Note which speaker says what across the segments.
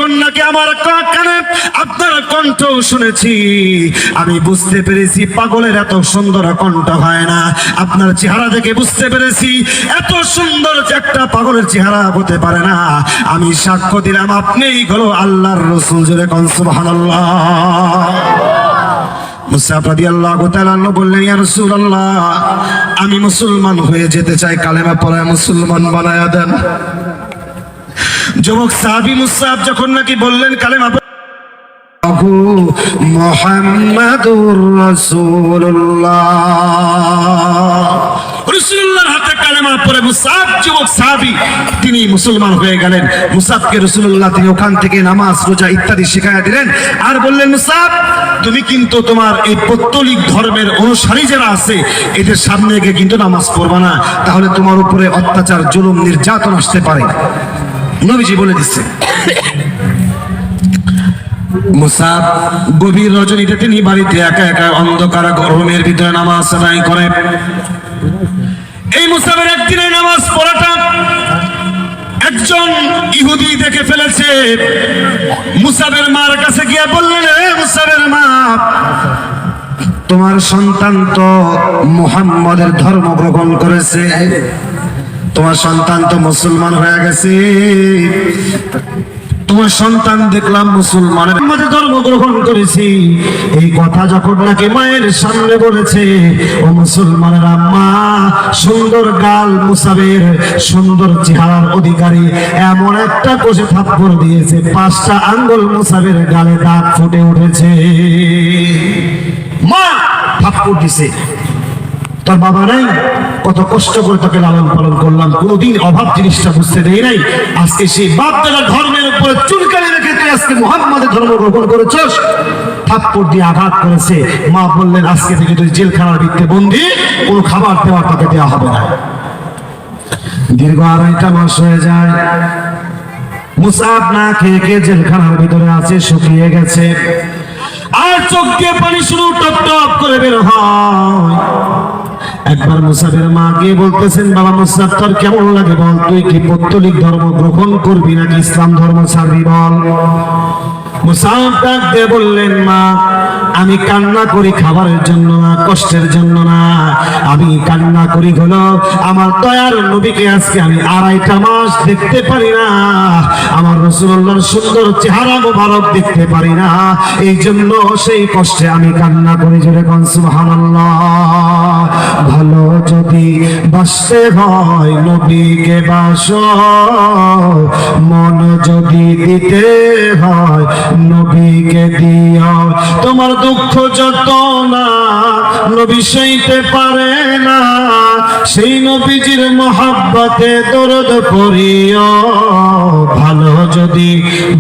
Speaker 1: যখন নাকি আমার কানে আপনার কণ্ঠ শুনেছি, আমি বুঝতে পেরেছি পাগলের এত সুন্দর কণ্ঠ হয় না। আপনার চেহারা দেখে বুঝতে পেরেছি এত সুন্দর যে একটা পাগলের চেহারা হতে পারে না। আমি সাক্ষ্য দিলাম আপনিই হলো আল্লাহর রাসূল। জোরে কোন সুবহানাল্লাহ। মুসাব রাদিয়াল্লাহু তাআলা বললেন, ইয়া রাসূলুল্লাহ, আমি মুসলমান হয়ে যেতে চাই, কালেমা পড়ায় মুসলমান বানায়া দেন। যুবক সাহাবী মুসাব যখন নাকি বললেন কালেমা মুহাম্মাদুর রাসূলুল্লাহ, রাসূলুল্লাহর হাতে কালেমা পড়ে মুসাব যুবক সাহাবী তিনি মুসলমান হয়ে গেলেন। মুসাবকে রাসূলুল্লাহ তিনি ওখান থেকে নামাজ রোজা ইত্যাদি শিখায়া দিলেন আর বললেন, মুসাব তুমি কিন্তু তোমার এই পৌত্তলিক ধর্মের অনুসারী যারা আছে এদের সামনে গিয়ে কিন্তু নামাজ পড়বা না, তাহলে তোমার উপরে অত্যাচার জুলুম নির্যাতন আসতে পারে। নবীজি বলে দিচ্ছে। মুসাব গভীর রজনীতে তিনি বাড়িতে একা একা অন্ধকার গরমের ভিতরে নামাজ আদায় করে। এই মুসাবের একদিনে নামাজ পড়াটা একজন ইহুদি দেখে ফেলেছে। মুসাবের মার কাছে গিয়ে বললেন, মুসাবের মা, তোমার সন্তান তো মুহাম্মাদের ধর্ম গ্রহণ করেছে, তোমার সন্তান তো মুসলমান হয়ে গেছে, তোমার সন্তান দেখলাম মুসলমানের ধর্ম গ্রহণ করেছি। এই কথা যখন নাকি মায়ের সামনে বলেছে, ও মুসলমানের আম্মা, সুন্দর গাল মুসাবের, সুন্দর চেহারার অধিকারী এমন একটা কষে থাপ্পড় দিয়েছে 5টা আঙ্গুল মুসাবের গালে দাগ ফুটে উঠেছে। মা থাপ্পড় দিছে, তোর বাবা নাই, কত কষ্ট করে তোকে লালন পালন করলাম, কোনদিন অভাব জিনিসটা বুঝতে দেই নাই, আজকে সেই বাপ দাদার ধর্মের উপরে চুলকানি রেখে তুই আজকে মুহাম্মাদের ধর্ম গ্রহণ করেছস। থাপ্পড় দিয়ে আঘাত করেছে। মা বললেন, আজকে থেকে তুই জেলখানার ভিতরে বন্দী, কোনো খাবার দেওয়া তাকে দেওয়া হবে না। দীর্ঘ 2.5 মাস হয়ে যায়, মুসাব না খেয়ে খেয়ে জেলখানার ভিতরে আছে, শুকিয়ে গেছে, আর চোখ দিয়ে পানি শুরু টপ টপ করে বের হয়। একবার মুসাবের মা গিয়ে বলতেছেন, বাবা মুসাব, তোর কেমন লাগে বল, তুই কি পৌত্তলিক ধর্ম গ্রহণ করবি নাকি ইসলাম ধর্ম ছাড়বি বল। মুসাব ডাক দিয়ে বললেন, মা, আমি কান্না করি খাবারের জন্য না, কষ্টের জন্য না, আমি কান্না করি হলো আমার দয়ার নবীকে আজকে আমি 2.5 মাস দেখতে পারি না, আমার রাসূলুল্লাহর সুন্দর চেহারা মোবারক দেখতে পারি না, এই জন্য সেই কষ্টে আমি কান্না করি। জোরে কোন সুবহানাল্লাহ। ভালো যদি বাসতে হয় নবীকে বাসো, মন যদি দিতে হয় নবীকে দিও, তোমার দুঃখ যত না নবী সইতে পারে না, সেই নবীজির মহব্বতে দরদ করিও। ভালো যদি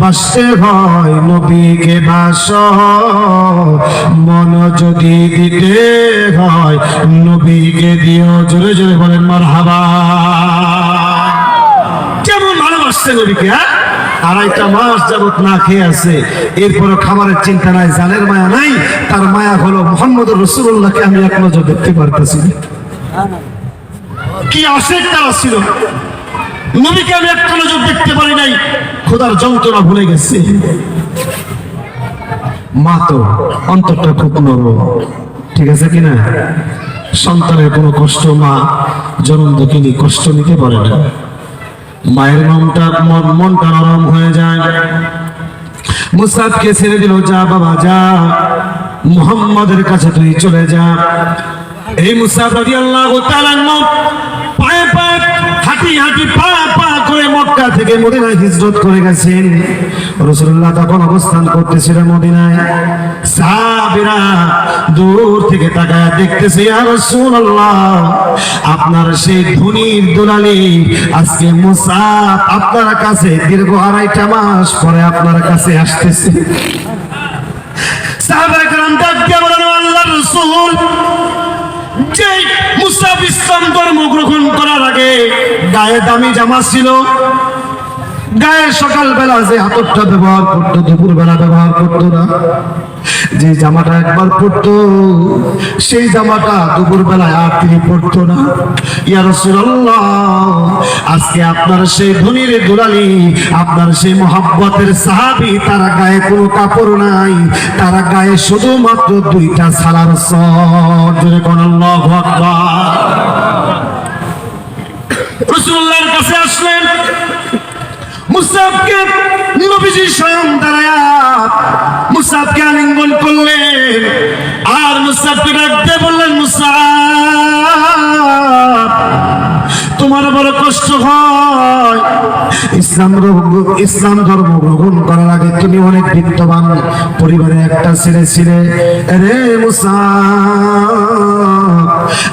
Speaker 1: বাসতে হয় নবীকে বাসো, মন যদি দিতে হয় নবীকে দিও। জোরে জোরে বলেন মারহাবা। কেমন ভালোবাসছে নবীকে, 2.5 মাস যাবত না খেয়ে আছে, এরপরে খাবারের চিন্তা নাই, জানের মায়া নাই, তার মায়া হলো মুহাম্মদুর রাসূলুল্লাহকে আমি এক নজর দেখতে পারতেছি। কি আশেক তারা ছিল, নবীকে আমি এক নজর দেখতে পারি নাই, খোদার যন্ত্রণা ভুলে গেছে। মা তো অন্তরটা খুব নরম, ঠিক আছে কিনা? সন্তানের কোনো কষ্ট মা জনম দুঃখিনী কষ্ট নিতে পারে না, মায়ের মনটা নরম হয়ে যায়। মুসাবকে ছেড়ে দিল, যা বাবা যা, মুহাম্মাদের কাছে তুই চলে যা। এই মুসাব রাদিয়াল্লাহু তাআলা পায়ে পায়ে হাঁটি হাঁটি পা পা করে মক্কা থেকে মদিনায় হিজরত করে গেছেন। রাসূলুল্লাহ তখন অবস্থান করতেছিলেন মদিনায়। সাহাবীরা দূর থেকে তাকায় দেখতেছে, ইয়া রাসূলুল্লাহ, আপনার সেই ধনীর দুলালি আজকে মুসাব আপনার কাছে দীর্ঘ 2.5 মাস পরে আপনার কাছে আসতেছে। সাহাবায়ে কেরাম ডাক দিয়ে বলেন, আল্লাহর রাসূল, যে মুসাব ইসলাম ধর্ম গ্রহণ করার আগে গায়ে দামি জামা ছিল, গায়ে সকালবেলা যে হাতরটা ব্যবহার করতো দুপুর বেলা ব্যবহার করতো না, যে জামাটা একবার পরতো সেই জামাটা দুপুর বেলায় আর তিনি পরতো না। ইয়া রাসূলুল্লাহ, আজকে আপনার সেই ধনীর দুলালি, আপনার সেই মহব্বতের সাহাবী, তারা গায়ে কোনো কাপড় নাই, তারা গায়ে শুধুমাত্র দুইটা সালার সর। জোরে কোন আল্লাহু আকবার। রাসূলুল্লাহর কাছে আসলেন, মুসাবকে নবীজি স্বয়ং দাঁড়ায়া মুসাবকে আলিঙ্গন করলেন, আর মুসাবকে ডাকতে বললেন, মুসাব তোমার বড় কষ্ট হয়, ইসলাম ধর্ম গ্রহণ করার আগে তুমি অনেক বিত্তবান পরিবারে একটা ছেলে ছিলে রে মুসাব,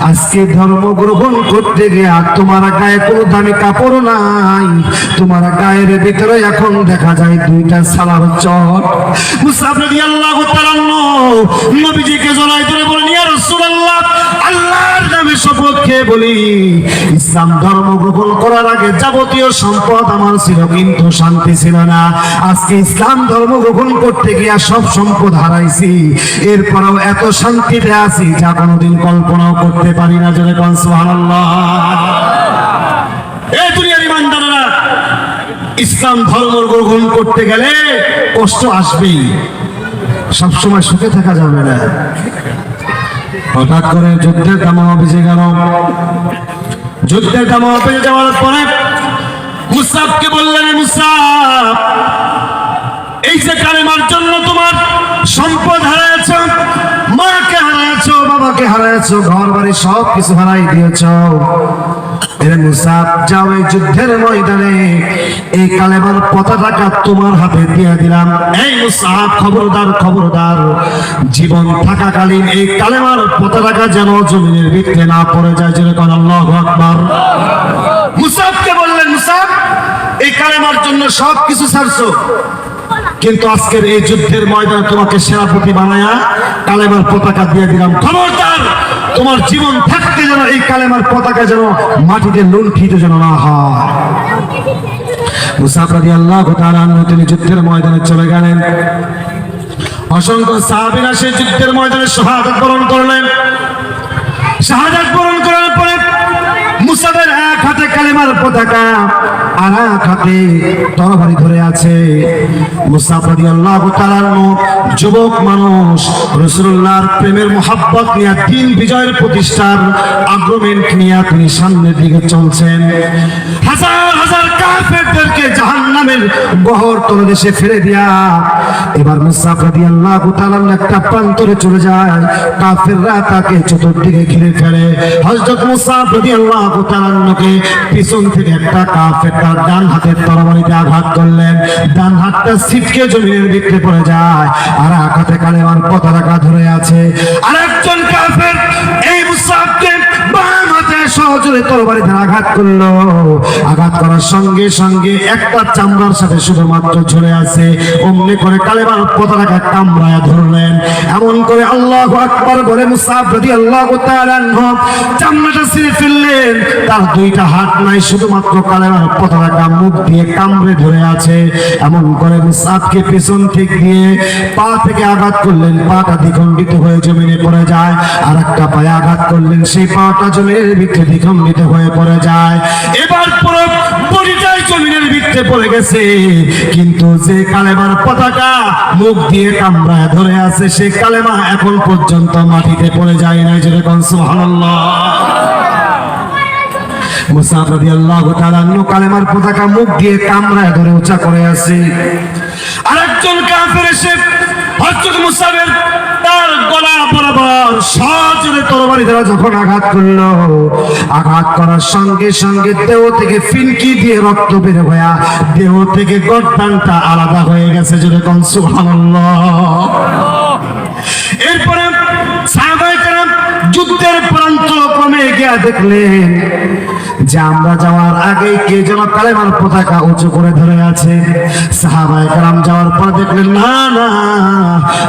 Speaker 1: আজকে ধর্ম গ্রহণ করতে গিয়ে আর তোমার গায়ে কোনো দামি কাপড় নাই, তোমার গায়ের ভিতরে এখন দেখা যায় দুইটা সালার চট। মুসাব রাদিয়াল্লাহু তাআলা নবীজিকে জড়ায় ধরে বলেন, ইয়া রাসূলুল্লাহ, আল্লাহর নামে শপথ খেয়ে বলি, ইসলাম ধর্ম গ্রহণ করার আগে যাবতীয় সম্পদ আমার ছিল, কিন্তু শান্তি ছিল না। আজকে ইসলাম ধর্ম গ্রহণ করতে গিয়ে সব সম্পদ হারাইছি, এরপরেও এত শান্তিতে আছি যা কোনোদিন কল্পনাও করতে পারি না। জোরে কোন সুবহানাল্লাহ। এই দুনিয়ার ইমানদাররা, ইসলাম ধর্ম গ্রহণ করতে গেলে কষ্ট আসবেই, সবসময় সুখে থাকা যাবে না। হঠাৎ করে যুদ্ধের দামামা বেজে গেল। যুদ্ধের দামামা বেজে যাওয়ার পরে মুসাবকে বললেন, মুসাব, এই যে কালেমার জন্য তোমার সম্পদ হারাইছ, মাকে হারাইছ, বাবাকে হারাইছ, ঘর বাড়ি সব কিছু হারাই দিয়েছ, এরে মুসাব যাও, এই যুদ্ধের ময়দানে এই কালেমার পতাকা তোমার হাতে দিয়ে দিলাম। এই মুসাব, খবরদার খবরদার, জীবন থাকাকালীন এই কালেমার পতাকা যেন জমিনের ভিতরে না পড়ে যায়। যেরকম আল্লাহু আকবার। মুসাবকে বললেন, মুসাব, এই কালেমার জন্য সব কিছু ছাড়ছো, কিন্তু আজকের এই যুদ্ধের ময়দানে তোমাকে সেনাপতি বানায়া কালেমার পতাকা দিয়ে দিলাম, খবরদার তোমার জীবন থাকতে যেন এই কালেমার পতাকা যেন মাটিতে লুণ্ঠিত যেন না হয়। মুসাব রাদিয়াল্লাহু তাআলা আনহু তিনি যুদ্ধের ময়দানে চলে গেলেন। অসংখ্য সাহাবীরা সেই যুদ্ধের ময়দানে শাহাদাত বরণ করলেন। শাহাদাত বরণ করার পরে মুসাবের এক হাতে কালেমার পতাকা আর এক হাতে তরবারি ধরে আছে। মুসাব রাদিয়াল্লাহু তাআলা যুবক মানুষ, রাসূলুল্লাহর প্রেমের মহব্বত নিয়ে, দিন বিজয়ের প্রতিষ্ঠার আগ্রহমেন্ট নিয়ে তিনি সামনের দিকে চলছেন। হাজার হাজার কাফেরদেরকে জাহান্নামের গহ্বর তলদেশে ফেলে দিয়া এবার মুসাব রাদিয়াল্লাহু তাআলা একটা প্রান্তরে চলে যায়। কাফেররা তাকে চতুর্দিকে ঘিরে ফেলে। হযরত মুসাব রাদিয়াল্লাহু তাআলাকে পিছন থেকে একটা কাফের তার ডান হাতের তরবারিতে আঘাত করলেন। ডান হাতটা ছিটকে জমিনের ভিতরে পড়ে যায়, আর এক হাতে কালেমার পতাকা ধরে আছে। আরেকজন কাফের এই মুসাবকে বাম হাতে সহজে তরবারিতে আঘাত করলো। আঘাত করার সঙ্গে সঙ্গে একটা চামড়ার সাথে শুধুমাত্র ঝরে আছে, অমনি করে কালেমার পতাকা কামড়ায় ধরলেন। এমন করে আল্লাহু আকবার বলে মুসাব রাদিয়াল্লাহু তাআলা আনহু চামড়াটা ছিঁড়ে ফেললেন। তার দুইটা হাত নাই, শুধুমাত্র কালেমার পতাকা মুখ দিয়ে কামড়ে ধরে আছে। এমন করে মুসাবকে পিছন ঠিক দিয়ে পা থেকে আঘাত করলেন, পাটা দ্বিখণ্ডিত হয়ে জমিনে পড়ে যায়। আর একটা পায়ে আঘাত করলেন, সেই পাটা জমিনের ভিতরে দ্বিখণ্ডিত হয়ে পড়ে যায়। এবার পুরো বডিটাই জমিনের ভিতরে পড়ে গেছে, কিন্তু যে কালেমার পতাকা মুখ দিয়ে কামড়ায় ধরে আছে সেই কালেমা এখন পর্যন্ত মাটিতে পড়ে যায় না। যেরকম সুবহানাল্লাহ। মুসাব রাদিয়াল্লাহু তাআলা কালেমার পতাকা মুখ দিয়ে কামড়ায় ধরে উঁচা করে আছে। আরেকজন কাফের এসে হযরত মুসাবের তার গলা বরাবর সজোরে তরবারি দ্বারা যখন আঘাত করলো, আঘাত করার সঙ্গে সঙ্গে দেহ থেকে ফিনকি দিয়ে রক্ত বের হয়ে দেহ থেকে গর্দানটা আলাদা হয়ে গেছে। যেরকম সুবহানাল্লাহ। এরপরে সাহাবায়ে কেরাম যুদ্ধের প্রান্ত ক্রমে গিয়ে দেখলেন যে আমরা যাওয়ার আগে কে যেন কালেমার পতাকা উঁচু করে ধরে আছে। সাহাবায়ে কেরাম যাওয়ার পর দেখলেন না না,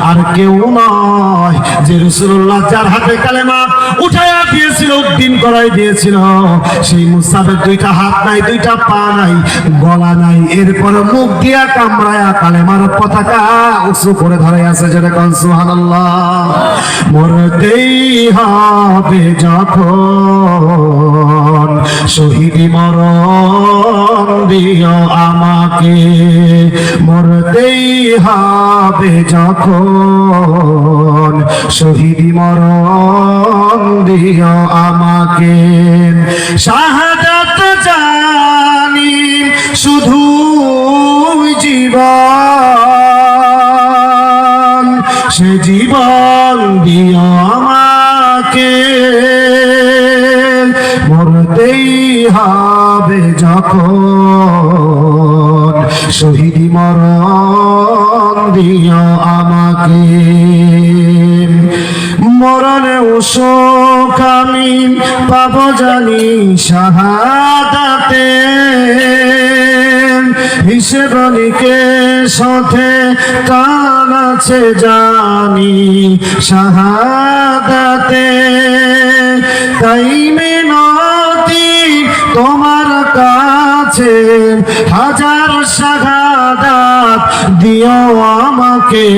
Speaker 1: আর কেউ নয়, যে রাসূলুল্লাহ যার হাতে কালেমা উঠায়া দিয়েছিল, উদ্দিন করাই দিয়েছিল, সেই মুসাফের দুইটা হাত নাই, দুইটা পা নাই, গলা নাই, এরপর মুখ দিয়া কামড়ায়া কালেমার পতাকা উঁচু করে ধরে আছে। যেরকম সুবহানাল্লাহ। মরতেই হবে যখন শহীদি মরণ দিও আমাকে, মরতেই হবে যখন শহীদি মরণ দিও আমাকে। শাহাদাত জানি শুধু জীবন, সে জীবন দিও আমাকে, মরতেই হবে যখন শহীদি মরণ দিও আমাকে। মরণেও শোক আমি পাবো জানি শাহাদাতে, হিসেব নিকেশে কাল আছে জানি শাহাদাতে। তাই মিনতি তোমার কাছে, হাজার শাহাদাত দিও আমাকে,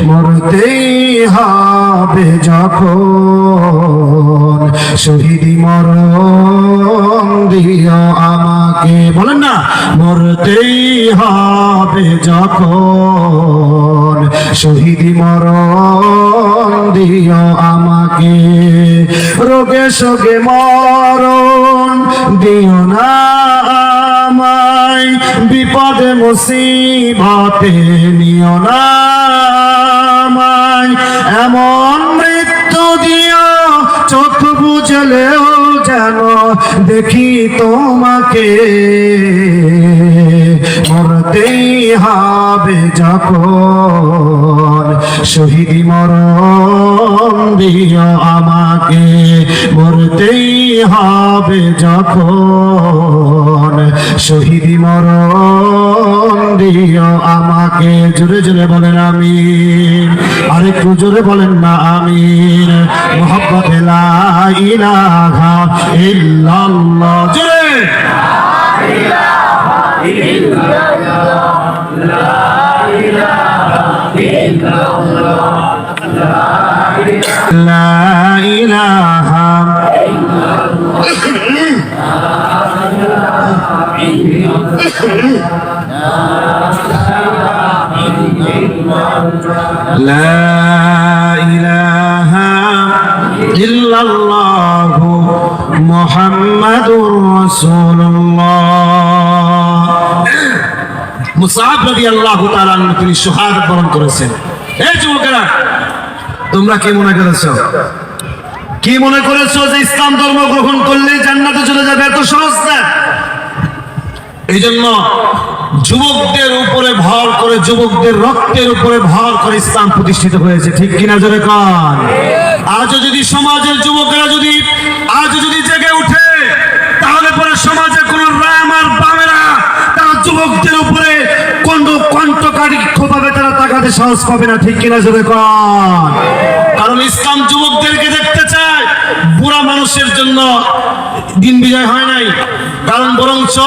Speaker 1: মরতেই হবে যখন শহীদি মরণ দিও আমাকে। বলেন না, মরতেই হবে যখন শহীদি মরণ দিও আমাকে। রোগে শোকে মরণ দিও না আমায়, বিপদে মুসিবতে নিও না আমায়, এমন মৃত্যু দিও চোখ বুঝলেও যেন দেখি তোমাকে, মরতেই হবে যখন শহীদি মরণ দিও আমাকে, মরতেই হবে যখন শহীদি মরণ দিও আমাকে। জোরে জোরে বলেন আমিন, আরেকটু জোরে বলেন না আমিন। মুহাব্বতে লা ইলাহা ইল্লাল্লাহ, জোরে লা ইলাহা লা ইলাহা ইল্লাল্লাহু মুহাম্মাদুর রাসূলুল্লাহ। মুসআব রাদিয়াল্লাহু তাআলা আনহু তিনি শাহাদাত বরণ করেছেন। এই যুবকেরা, তোমরা কি মনে করেছো? কি মনে করেছো যে ইসলাম ধর্ম গ্রহণ করলে জান্নাতে চলে যাবে? এত সহজ না। এই জন্য যুবকদের উপরে ভর করে, যুবকদের রক্তের উপরে ভর করে ইসলাম প্রতিষ্ঠিত হয়েছে। ঠিক কিনা জোরে কান? আজও যদি সমাজের যুবকেরা আজও যদি জেগে উঠে, তাহলে পরে সমাজে কোন রাম আর বামেরা তারা যুবকদের উপরে কণ্ঠকারী খোপাবে, তারা তাকাতে সাহস পাবে না। ঠিক কিনা জোরে কান? কারণ ইসলাম যুবকদেরকে দেখতে চায়। বুড়া মানুষের জন্য দিন বিজয় হয় নাই, কারণ বরঞ্চ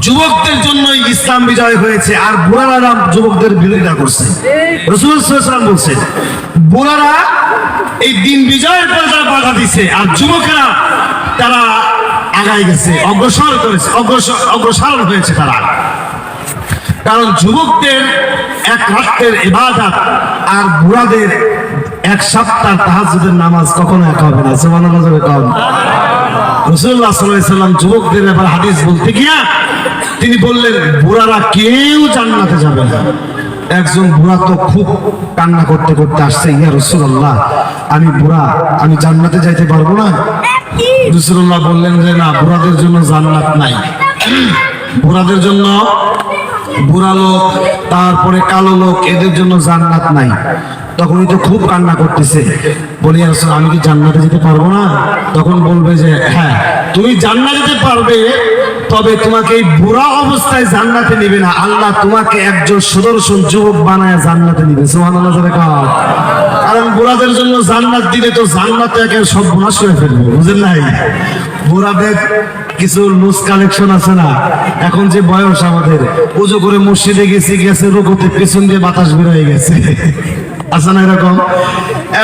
Speaker 1: যুবকদের জন্যই ইসলাম বিজয় হয়েছে। আর বুড়ারা যুবকদের বিরোধিতা করছে। রাসূল সাল্লাল্লাহু আলাইহি ওয়াসাল্লাম বলছেন, বুড়ারা এই দিন বিজয়ের পর তারা বাধা দিছে, আর যুবকেরা তারা আগায় গেছে, অগ্রসর হয়েছে তারা। কারণ যুবকদের এক রাত্রের ইবাদত আর বুড়াদের এক সপ্তাহ তাহাজ্জুদের নামাজ কখনো এক হবে না। সুবহানাল্লাহ। রাসূলুল্লাহ সাল্লাল্লাহু আলাইহি ওয়াসাল্লাম যুবকদের ব্যাপারে হাদিস বলতে গিয়া তিনি বললেন, বুড়ারা কেউ জান্নাতে যাবে না। একজন বুড়া তো খুব কান্না করতে করতে আসছে, ইয়া রাসূলুল্লাহ, আমি বুড়া, আমি জান্নাতে যাইতে পারবো না। রাসূলুল্লাহ বললেন যে না, বুড়াদের জন্য জান্নাত নাই। বুড়াদের জন্য, বুড়া লোক, তারপরে কালো লোক, এদের জন্য জান্নাত নাই। তখনই তো খুব কান্না করতেছে। বলি ইয়া রাসূলুল্লাহ আমি কি জান্নাতে যেতে পারবো না? তখন বলবে যে হ্যাঁ তুমি জান্নাতে যেতে পারবে, তবে তোমাকে এই বুড়া অবস্থায় জান্নাতে নিবে না, আল্লাহ তোমাকে একজন সুদর্শন যুবক বানায় জান্নাতে নিবে। সুবহানাল্লাহ জোরে কও। কারণ বুড়াদের জন্য জান্নাত দিলে তো জান্নাতে একেবারে সর্বনাশ করে ফেলবে, বুঝেন নাই? বুড়াদের কিছু লুজ কালেকশন আছে না, এখন যে বয়স আমাদের, উজু করে মসজিদে গেছে রুকুতে পেছন দিয়ে বাতাস বের হয়ে গেছে, আছে না এরকম?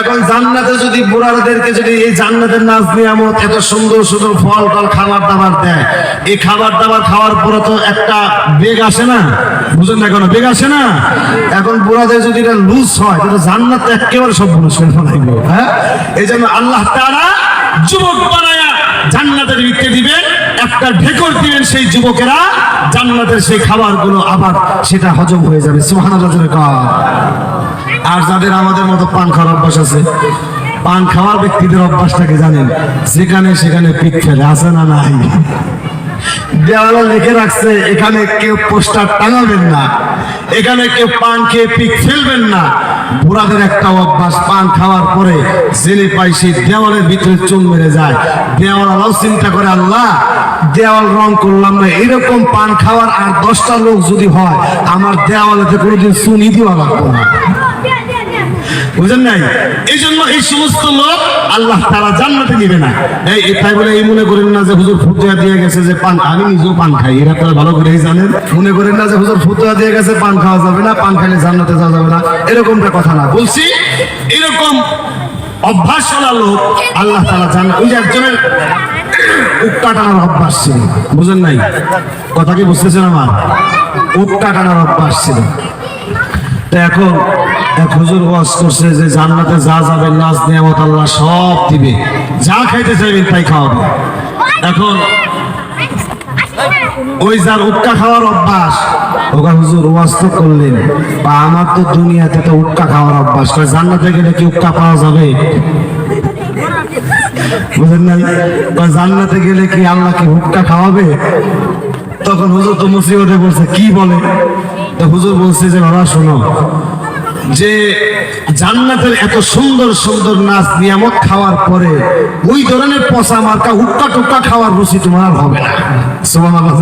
Speaker 1: এখন জান্নাতে যদি বুড়াদেরকে যদি এই জান্নাতের নাজ নিয়ামত এত সুন্দর সুন্দর ফল টল খাবার দাবার দেয়, এই খাবার দাবার খাওয়ার পরে তো একটা বেগ আসে না, বুঝেন না? কেন বেগ আসে না? এখন বুড়াদের যদি এটা লুজ হয় তাহলে জান্নাত একেবারে সব মানুষ লাগবে। হ্যাঁ, এই জন্য আল্লাহ তাআলা যুবক বানায়া জান্নাতের ভিতরে দিবেন, একটা ঢেকর দিবেন, সেই যুবকেরা জান্নাতের সেই খাবারগুলো আবার সেটা হজম হয়ে যাবে। সুবহানাল্লাহ। আর যাদের আমাদের মতো পান খাওয়ার অভ্যাস আছে, পান খাওয়ার ব্যক্তিদের অভ্যাসটাকে জানেন, যেখানে সেখানে পিক ফেলে, আছে না নাই? দেওয়ালে লিখে রাখছে এখানে কেউ পোস্টার টাঙাবেন না, এখানে কেউ পান খেয়ে পিক ফেলবেন না। বুড়াদের একটা অভ্যাস, পান খাওয়ার পরে জেনে পাই সেই দেওয়ালের ভিতরে চুন মেরে যায়। দেওয়ালাও চিন্তা করে আল্লাহ দেওয়াল রং করলাম না, এরকম পান খাওয়ার আর 10টা লোক যদি হয় আমার দেওয়ালেতে কোনোদিন চুনি দেওয়া লাগবে না, বুঝেন নাই? এই জন্য এই সমস্ত লোক আল্লাহ তাআলা জান্নাতে নিবে না। এই তাই বলে এই মনে করেন না যে হুজুর ফতোয়া দিয়ে গেছে যে পান, আমি নিজেও পান খাই, এরা তো ভালো করেই জানেন। মনে করেন না যে হুজুর ফতোয়া দিয়ে গেছে পান খাওয়া যাবে না, পান খাইলে জান্নাতে যাওয়া যাবে না, এরকমটা কথা না বলছি। এরকম অভ্যাসওয়ালা লোক আল্লাহ তাআলা জান্নাত, ওই যে একজনের উক্কা টানার অভ্যাস ছিল, বুঝেন নাই? কথা কি বুঝতেছেন আমার? উক্কা টানার অভ্যাস ছিল। এখন এক হুজুর ওয়াজ করছে যে জান্নাতে যা যাবে নাজ নিয়ামত আল্লাহ সব দিবে, যা খাইতে চাইবেন তাই খাওয়াবে। এখন ওই যার উক্কা খাওয়ার অভ্যাস, ওখানে হুজুর ওয়াজ তো করলেন, বা আমার তো দুনিয়াতে তো উক্কা খাওয়ার অভ্যাস, জান্নাতে গেলে কি উক্কা পাওয়া যাবে? বুঝেন নাই? বা জান্নাতে গেলে কি আল্লাহ কি হুক্কা খাওয়াবে? তখন হুজুর তো মুসিবতে বলছে, কি বলে? তো হুজুর বলছে যে বাবা শোনো, যে জান্নাতের এত সুন্দর সুন্দর নাচ নিয়ামত খাওয়ার পরে ওই ধরনের পচা মার্কা হুক্কা টুক্কা খাওয়ার রুচি তোমার আর হবে না। সুবহানাল্লাহ।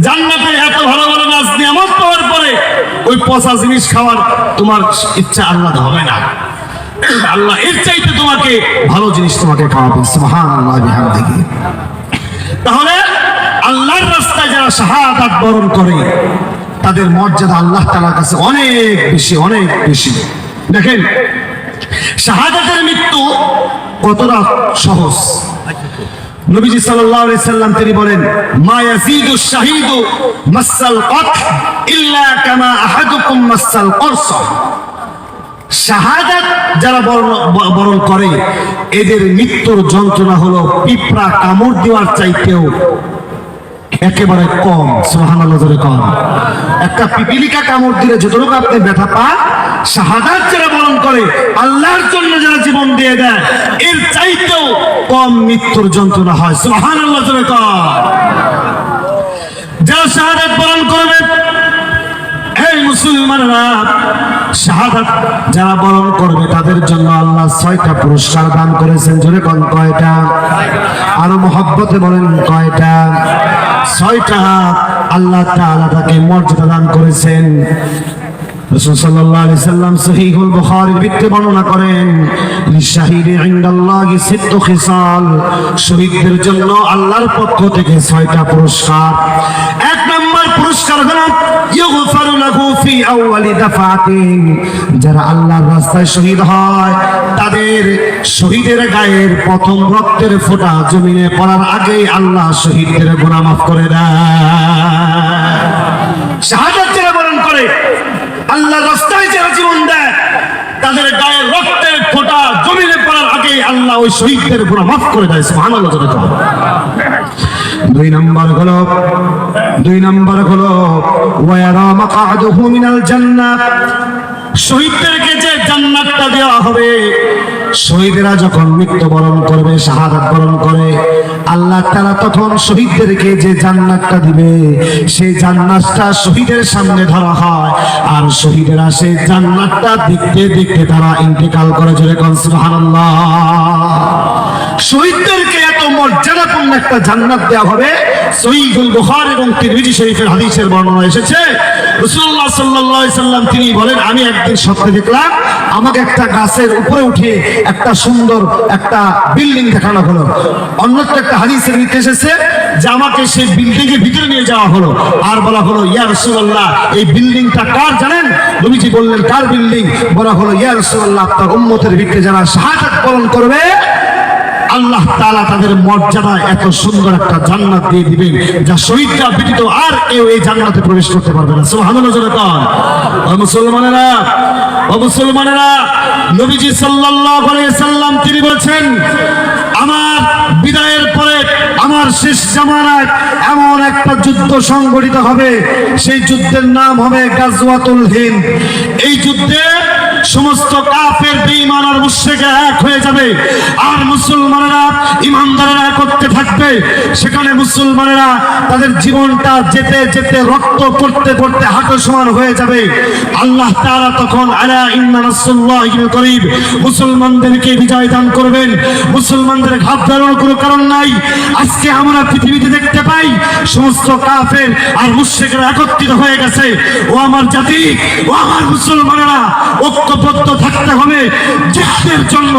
Speaker 1: জান্নাতের এত ভালো ভালো নাচ নিয়ামত পাওয়ার পরে ওই পচা জিনিস খাওয়ার তোমার ইচ্ছা আল্লাহ হবে না। আল্লাহ এর চাইতে তোমাকে ভালো জিনিস তোমাকে খাওয়াবে। সুবহানাল্লাহ বিহামদিহি। তাহলে আল্লাহর রাস্তায় যারা শাহাদাত বরণ করে তাদের মর্যাদা আল্লাহ তাআলার কাছে অনেক বেশি, অনেক বেশি। দেখেন শাহাদাতের মৃত্যু কতটা সহজ। নবীজি সাল্লাল্লাহু আলাইহি সাল্লাম তিনি বলেন, মা ইয়াজিদু শাহীদু মাসাল কত ইল্লা কামা আহাদুকুম মাসাল করস। শাহাদাত যারা বরণ করে এদের মৃত্যুর যন্ত্রণা হলো পিঁপড়া কামড় দেওয়ার চাইতেও একেবারে কম। সুবহানাল্লাহ জোরে কম। একটা পিপিলিকা কামড় দিলে যতটুকু আপনি ব্যথা পান, শাহাদাত যারা বরণ করে আল্লাহর জন্য যারা জীবন দিয়ে দেয় এর চাইতেও কম মৃত্যুর যন্ত্রণা হয়। সুবহানাল্লাহ জোরে কম। যারা শাহাদাত বরণ করবে, এই মুসলমানরা, শাহাদাত যারা বরণ করবে তাদের জন্য আল্লাহ 6টা পুরস্কার দান করেছেন। জোরে কোন কয়টা? আরো মহব্বতে বলেন কয়টা? 6টা আল্লাহ তাআলা তাকে মর্যাদা দান করেছেন। রাসূল সাল্লাল্লাহু আলাইহি সাল্লাম সহিহুল বুখারীর ভিতরে বর্ণনা করেন, লিশাহিদি ইনদাল্লাহি সিত্তু খিসাল, শহীদদের জন্য আল্লাহর পক্ষ থেকে 6টা পুরস্কার। 1 নম্বর পুরস্কার হলো ইউগফারু লাহু ফি আউয়ালি দাফাতিন, যারা আল্লাহর রাস্তায় শহীদ হয় তাদের শহীদের গায়ের প্রথম রক্তের ফোঁটা জমিনে পড়ার আগেই আল্লাহ শহীদদের গুনাহ মাফ করে দেয়। শাহাদাত যারা বরণ করে, আল্লাহর রাস্তায় যারা জীবন দেয়, তাদের গায়ের রক্তের ফোঁটা জমিনে পড়ার আগেই আল্লাহ ওই শহীদদের গুনাহ মাফ করে দেয়। সুবহানাল্লাহ। 2 নম্বর হলো ওয়ারা মাকআদুহু মিনাল জান্নাহ, শহীদদেরকে যে জান্নাতটা দেওয়া হবে শহীদেরা যখন মৃত্যুবরণ করবে, শাহাদাত বরণ করে, আল্লাহ তাআলা তখন শহীদদেরকে যে জান্নাতটা দিবে, সেই জান্নাতটা শহীদের সামনে ধরা হয়, আর শহীদেরা সেই জান্নাতটা দেখতে দেখতে তারা ইন্তেকাল করে। জোরে কোন সুবহানাল্লাহ। শহীদদেরকে এত মর্যাদাপূর্ণ একটা জান্নাত দেওয়া হবে। সহিহুল বুখারী এবং তিরমিজি শরীফের হাদিসের বর্ণনা এসেছে, রাসূলুল্লাহ সাল্লাল্লাহু আলাইহি সাল্লাম তিনি বলেন, আমি একদিন স্বপ্নে দেখলাম আমাকে একটা গাছের উপরে উঠে একটা সুন্দর একটা বিল্ডিং দেখানো হলো। অন্যত্র একটা হাদিসের মধ্যে এসেছে যে আমাকে সেই বিল্ডিং এর ভিতরে নিয়ে যাওয়া হলো, আর বলা হলো, ইয়া রাসূলুল্লাহ, এই বিল্ডিংটা কার জানেন? নবীজি বললেন, কার বিল্ডিং? বলা হলো, ইয়া রাসূলুল্লাহ, আপনার উম্মতের ভিতরে যারা শাহাদাত বরণ করবে আল্লাহ তাআলা তাদের মর্যাদা এত সুন্দর একটা জান্নাত দিয়ে দিবেন, যা শহীদরা ব্যতীত আর কেউ এই জান্নাতে প্রবেশ করতে পারবে না। সুবহানাল্লাহ। জোরে কোন। ও মুসলমানেরা, ও মুসলমানেরা, নবীজি সাল্লাল্লাহু আলাইহি সাল্লাম তিনি বলেছেন, আমার বিদায়ের পরে আমার শেষ জামানায় এমন একটা যুদ্ধ সংগঠিত হবে, সেই যুদ্ধের নাম হবে গাজওয়াতুল হিন্দ। এই যুদ্ধে সমস্ত কাফের, বেঈমান আর মুশরিকরা এক হয়ে যাবে, আর মুসলমানেরা, ইমানদারেরা একত্রে থাকবে। সেখানে মুসলমানেরা তাদের জীবনটা যেতে যেতে রক্ত পড়তে পড়তে হাঁটু সমান হয়ে যাবে। আল্লাহ তাআলা তখন আলা ইন্না নাসরুল্লাহি করিব, মুসলমানদেরকে বিজয় দান করবেন। মুসলমানদের ঘাবড়ানোর কোনো কারণ নাই। আজকে আমরা পৃথিবীতে দেখতে পাই সমস্ত কাফের আর মুশরিকরা একত্রিত হয়ে গেছে। ও আমার জাতি, ও আমার মুসলমানেরা, ঐক্যবদ্ধ থাকতে হবে, জিহাদের জন্য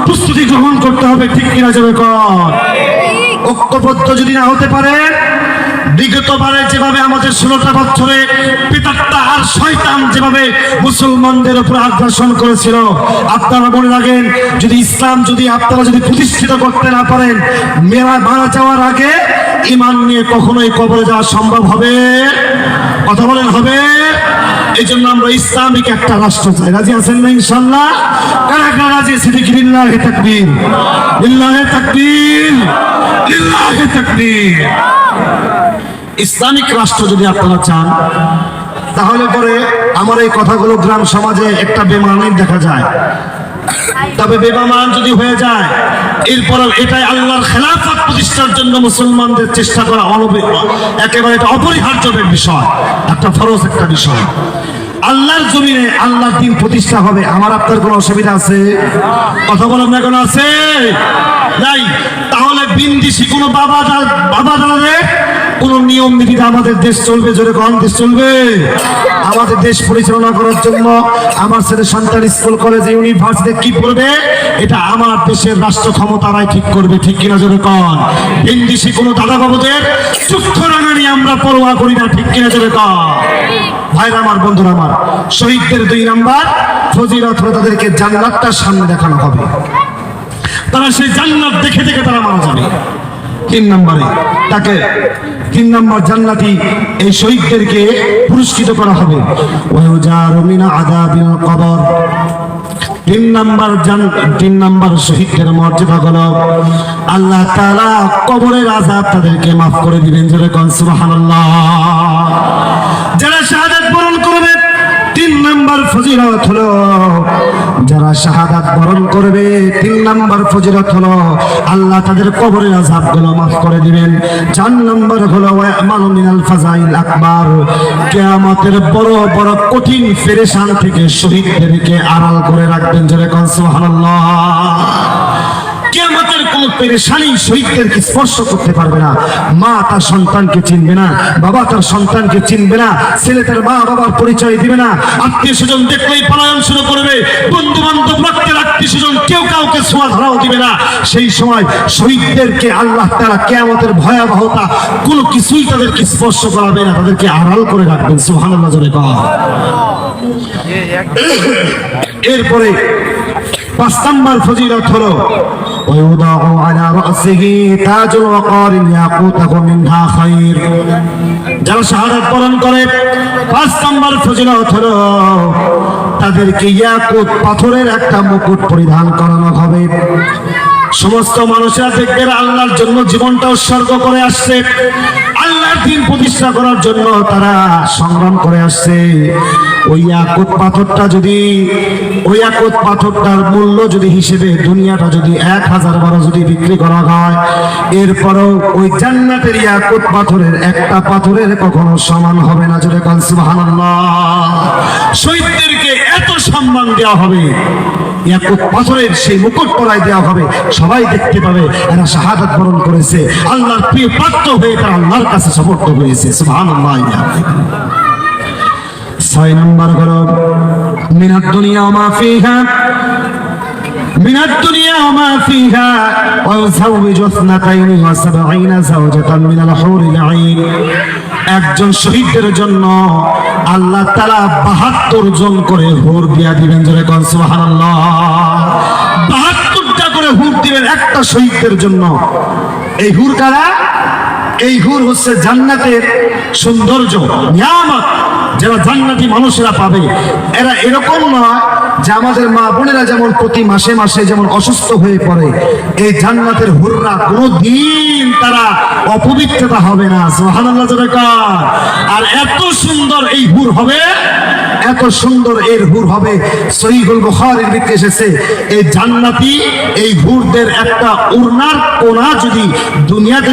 Speaker 1: প্রস্তুতি গ্রহণ করতে হবে। ঠিক কিনা যাবে কর? ঐক্যবদ্ধ যদি না হতে পারে, বিগতবারে যেভাবে আমাদের 16টা বছরে পিতাত্তা আর শয়তান যেভাবে মুসলমানদের উপর আগ্রাসন করেছিল, আপনারা মনে রাখেন, যদি ইসলাম যদি আপনারা যদি প্রতিষ্ঠিত করতে না পারেন, মারা যাওয়ার আগে ঈমান নিয়ে কখনোই কবরে যাওয়া সম্ভব হবে? কথা বলেন, হবে? এই জন্য আমরা ইসলামিক একটা রাষ্ট্র চাই। রাজি আছেন না ইনশাআল্লাহ? কারা কারা রাজি আছে? লিল্লাহি তাকবীর, লিল্লাহি তাকবীর, লিল্লাহি তাকবীর। ইসলামিক রাষ্ট্র যদি আপনারা চান, তাহলে পরে আমার এই কথাগুলো গ্রাম সমাজে একটা বেমানান দেখা যায়। তবে বেমানান যদি হয়ে যায়, এরপর এটাই আল্লাহর খেলাফত প্রতিষ্ঠার জন্য মুসলমানদের চেষ্টা করা একেবারে এটা অপরিহার্য বিষয়, একটা ফরজ একটা বিষয়। আল্লাহর জমিনে আল্লাহর দ্বীন প্রতিষ্ঠা হবে, আমার আপনার কোনো অসুবিধা আছে? কথা বলেন না, কোনো আছে? নাই। তাহলে বিন্দিসি কোনো বাবা দাদাদের কোন নিয়ম নীতিতে আমাদের দেশ চলবে? জোরে কোন দেশ চলবে? আমাদের দেশ পরিচালনা করার জন্য আমার ছেলে সন্তান স্কুল কলেজে ইউনিভার্সিটি কি পড়বে, এটা আমার দেশের রাষ্ট্র ক্ষমতারাই ঠিক করবে। ঠিক কিনা জোরে কোন? বিন্দিসি কোনো দাদা বাবুদের চুক্ষ রাঙানি আমরা পরোয়া করি না। ঠিক কিনা জোরে কোন? ভাইরা আমার, বন্ধুরা আমার, শহীদদের 2 নাম্বার ফজিলত হলো তাদেরকে জান্নাতটা সামনে দেখানো হবে। তারা সেই জান্নাত দেখে দেখে তারা মারা যাবে। 3 নম্বরে তাকে 3 নম্বর জান্নাতি এই শহীদদেরকে পুরস্কৃত করা হবে। ওয়ায়ুজারু মিন আযাবিল কবর। 3 নম্বর শহীদদের মর্যাদা হলো আল্লাহ তাআলা কবরের আযাব তাদেরকে মাফ করে দিবেন। জোরে কোন সুবহানাল্লাহ। যারা শাহাদাত বরণ করবে, 3 নম্বর ফজিলত হলো, যারা শাহাদাত বরণ করবে 3 নম্বর ফজিলত হলো আল্লাহ তাদের কবরের আযাবগুলো মাফ করে দিবেন। 4 নম্বর হলো ওয়া'মালু মিনাল ফাযাইল আকবার, কিয়ামতের বড় বড় কঠিন পেরেশান থেকে শহীদদেরকে আড়াল করে রাখবেন। জোরে কোন সুবহানাল্লাহ। কিয়ামতের কোন পেরেশানি শহীদদেরকে স্পর্শ করতে পারবে না। মা তার সন্তানকে চিনবে না, বাবা তার সন্তানকে চিনবে না, ছেলে তার মা বাবার পরিচয় দিবে না, আত্মীয় স্বজন দেখলেই পলায়ন শুরু করবে, বন্ধু বান্ধব রক্তের আত্মীয় স্বজন কেউ কাউকে ছোঁয়া ধরাও দিবে না। সেই সময় শহীদদেরকে আল্লাহ তাআলা কিয়ামতের ভয়াবহতা কোনো কিছুই তাদেরকে স্পর্শ করাবে না, তাদেরকে আড়াল করে রাখবেন। সুবহানাল্লাহ জোরে বল। এরপরে 5 নম্বর ফজিলত হলো ওয়ায়ুদাউ আলা রাসিহি তাজুল ওয়াকার ইয়াকুতাহু মিনহা খায়র। যারা শাহাদাত বরণ করে 5 নম্বর ফজিলত হলো তাদেরকে ইয়াকুত পাথরের একটা মুকুট পরিধান করানো হবে। সমস্ত মানুষেরা দেখবেন আল্লাহর জন্য জীবনটা উৎসর্গ করে আসছে, আল্লাহর দ্বীন প্রতিষ্ঠা করার জন্য তারা সংগ্রাম করে আসছে। ওই ইয়াকুত পাথরটা যদি, ওই ইয়াকুত পাথরটার মূল্য যদি হিসেবে দুনিয়াটা যদি 1000 বার যদি বিক্রি করা হয়, এরপরও ওই জান্নাতের ইয়াকুত পাথরের একটা পাথরের কখনো সমান হবে না। জোরে বলেন সুবহানাল্লাহ। শহীদদেরকে এত সম্মান দেওয়া হবে, ইয়াকুত পাথরের সেই মুকুট পরায় দেওয়া হবে, সবাই দেখতে পাবে এরা শাহাদাত বরণ করেছে, আল্লাহর প্রিয় পাত্র হয়ে তারা আল্লাহর কাছে সমর্থ হয়েছে। সুবহানাল্লাহ। 6 নম্বর হলো মিনাদ দুনিয়া ওয়া মা ফিহা, মিনাদ দুনিয়া ওয়া মা ফিহা ওয়া ইউযাওবিজু 72 যাওজাতান মিনাল হুরিল আইন। একজন শহীদের জন্য আল্লাহ তাআলা 72 জন করে হুর দিয়া দিবেন। জোরে কোন সুবহানাল্লাহ। 72টা করে হুর দিবেন একটা শহীদের জন্য। এই হুর কারা? এই হুর হচ্ছে জান্নাতের সৌন্দর্য, নিয়ামত, যারা জান্নাতি মানুষেরা পাবে। এরা এরকম নয় যে আমাদের মা বোনেরা যেমন প্রতি মাসে মাসে যেমন অসুস্থ হয়ে পড়ে, এই জান্নাতের হুররা কোনোদিন তারা অপবিত্রতা হবে না। সুবহানাল্লাহ। আর এত সুন্দর এই হুর হবে, এত সুন্দর এর হুর হবে। সহিহুল বুখারীর ভিতরে এসেছে এই জান্নাতি এই হুরদের একটা উড়নার কোনা যদি দুনিয়াতে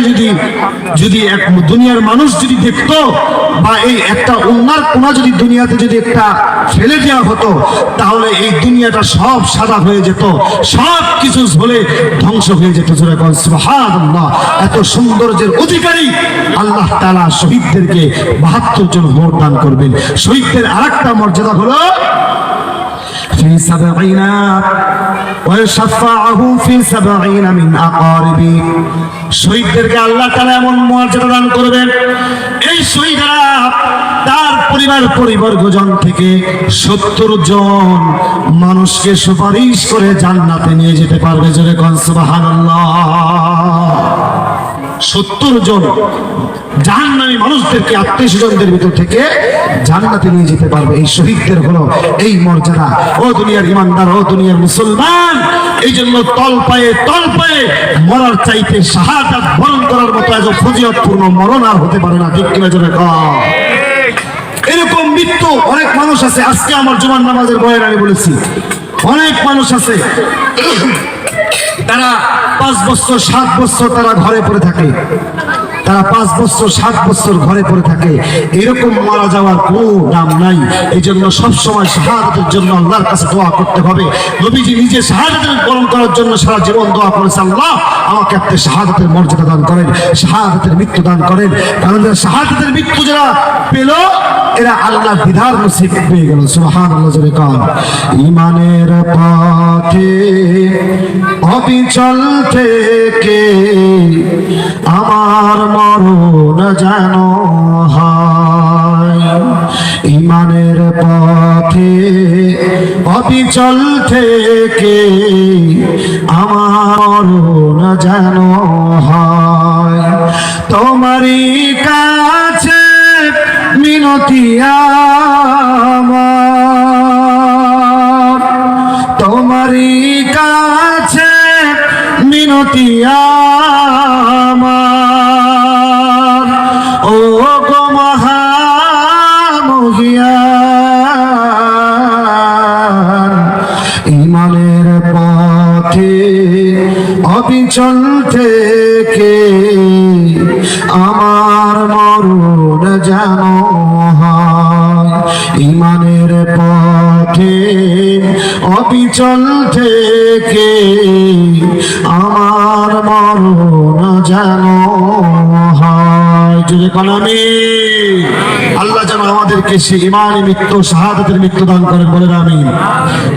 Speaker 1: যদি এক দুনিয়ার মানুষ যদি দেখতো, বা এই একটা উড়নার কোনা যদি দুনিয়াতে যদি একটা ফেলে দেওয়া হতো, তাহলে এই দুনিয়াটা সব সাদা হয়ে যেত, সব কিছু ঝলে ধ্বংস হয়ে যেত। জোরে বলেন সুবহানাল্লাহ। এত সৌন্দর্যের অধিকারী আল্লাহ তাআলা শহীদদেরকে 72 জন হুর দান করবেন। শহীদদের আরেকটা মর্যাদা হলো في 70 ويشفعه في 70 من أقاربه। শহীদদেরকে আল্লাহ তাআলা এমন মর্যাদা দান করবেন, এই শহীদরা তার পরিবর্গজন থেকে 70 জন মানুষকে সুপারিশ করে জান্নাতে নিয়ে যেতে পারবে। জোরে কোন সুবহানাল্লাহ। 70 জন জাহান্নামী মানুষদেরকে আত্মীয়স্বজনদের ভিতর থেকে জান্নাতে নিয়ে যেতে পারবে। এই শহীদদের হলো এই মর্যাদা। ও দুনিয়ার ইমানদার, ও দুনিয়ার মুসলমান, এই জন্য তল পায়ে মরার চাইতে শাহাদাত বরণ করার মতো এত ফজিলতপূর্ণ মরণ আর হতে পারে না। ঠিক কিনা জোরে কও। এরকম মৃত্যু অনেক মানুষ আছে। আজকে আমার জুমার নামাজের বয়ানে আমি বলেছি, অনেক মানুষ আছে তারা 5 বছর 7 বছর তারা ঘরে পড়ে থাকে, তারা 5 বছর 7 বছর ঘরে পড়ে থাকে। এরকম মারা যাওয়ার কোনো নাম নাই। এই জন্য সবসময় শাহাদাতের জন্য আল্লাহর কাছে দোয়া করতে হবে। নবীজি নিজে শাহাদাতের বরণ করার জন্য সারা জীবন দোয়া করেছে, আল্লাহ আমাকে আপনি শাহাদাতের মর্যাদা দান করেন, শাহাদাতের মৃত্যু দান করেন। কারণ শাহাদাতের মৃত্যু যারা পেল এরা আল্লাহর দিদার নসিব পেয়ে গেল। সুবহানাল্লাহ। জোরে কান। ঈমানের পথে অবিচল থেকে আমার মরণ যেন হয়, ঈমানের পথে অবিচল থেকে আমার মরণ যেন হয়। তোমারই কাছে মিনতি আমার, তোমারই কাছে মিনতি আমার, ও গো মহামহিয়ান। ঈমানের পথে অবিচল থেকে আমার মরণ যেন হয়, ঈমানের পথে অবিচল থেকে আমার মরণ যেন হয়। যদি কলমে আল্লাহ যেন আমাদেরকে সে ইমানি মৃত্যু, শাহাদাতের মৃত্যু দান করেন। বলেন আমিন।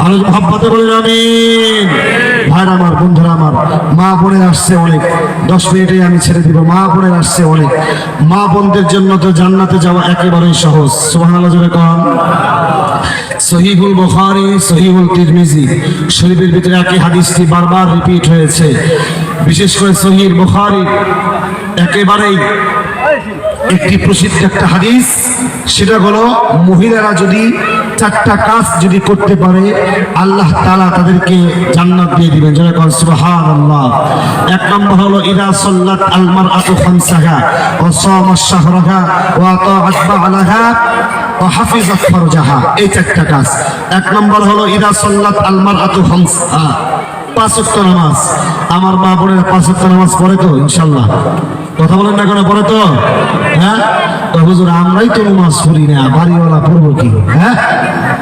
Speaker 1: আরো মহব্বতে বলেন আমিন। ভাইরা আমার, বন্ধুরা আমার, মা বোনের আসছে অনেক, 10 মিনিটে আমি ছেড়ে দিব। মা বোনের আসছে অনেক। মা বোনদের জন্য তো জান্নাতে যাওয়া একেবারেই সহজ। সুবহানাল্লাহ। জোরে কোন। সহিহুল বুখারী, সহিহুল তিরমিজি শরীফের ভিতরে একই হাদিসটি বারবার রিপিট হয়েছে। বিশেষ করে সহিহুল বুখারী একেবারেই একটি প্রসিদ্ধ একটা হাদিস। সেটা হলো মহিলারা যদি চারটা কাজ যদি করতে পারে আল্লাহ তাআলা তাদেরকে জান্নাত দিয়ে দিবেন। যারা কোন সুবহানাল্লাহ। এক নম্বর হলো ইদা সাল্লাত আল মারআতু খামসাহা ওয়া সামাত শাহরাহা ওয়া আতাআত বা'লাহা ওয়া হাফিজাত ফারজাহা। এই চারটা কাজ। এক নম্বর হলো ইদা সাল্লাত আল মারআতু খামসাহা, 5 ওয়াক্ত নামাজ। আমার মা বোনেরা 5 ওয়াক্ত নামাজ পড়ে তো ইনশাআল্লাহ? কথা বলেন না কেন, পড়ে তো? হ্যাঁ, তো হুজুর আমরাই তো নামাজ পড়ি না, বাড়িওয়ালা পড়বো কি? হ্যাঁ,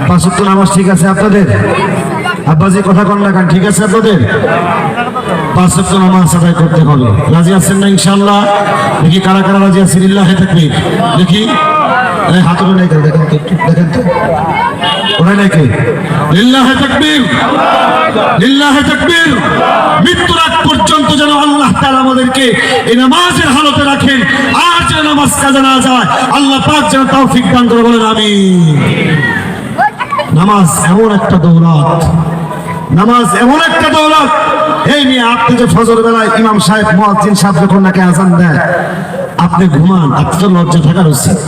Speaker 1: 5 ওয়াক্ত নামাজ ঠিক আছে আপনাদের? আব্বাজি কথা কন না কেন, ঠিক আছে আপনাদের? 5 ওয়াক্ত নামাজ আদায় করতে হবে। রাজি আছেন না ইনশাআল্লাহ? দেখি কারা কারা রাজি আছেন, লিল্লাহি তাকবীর। দেখি হাত উঠে নাই, দেখেন তো, দেখেন তো ওরাই নাকি? লিল্লাহি তাকবীর, লিল্লাহি তাকবীর। মৃত্যুর আগ পর্যন্ত যেন আল্লাহ তাআলা আমাদেরকে এই নামাজের হালতে রাখেন, আর যেন নামাজ কাজে না যায় আল্লাহ পাক যেন তৌফিক দান করে, বলেন আমিন। নামাজ এমন একটা দৌলত, নামাজ এমন একটা দৌলত। এই নিয়ে আপনি যে ফজর বেলায় ইমাম সাহেব মুয়াজ্জিন সাহেব যখন নাকি আযান দেয় আপনি ঘুমান, আপনি তো লজ্জা থাকার উচিত।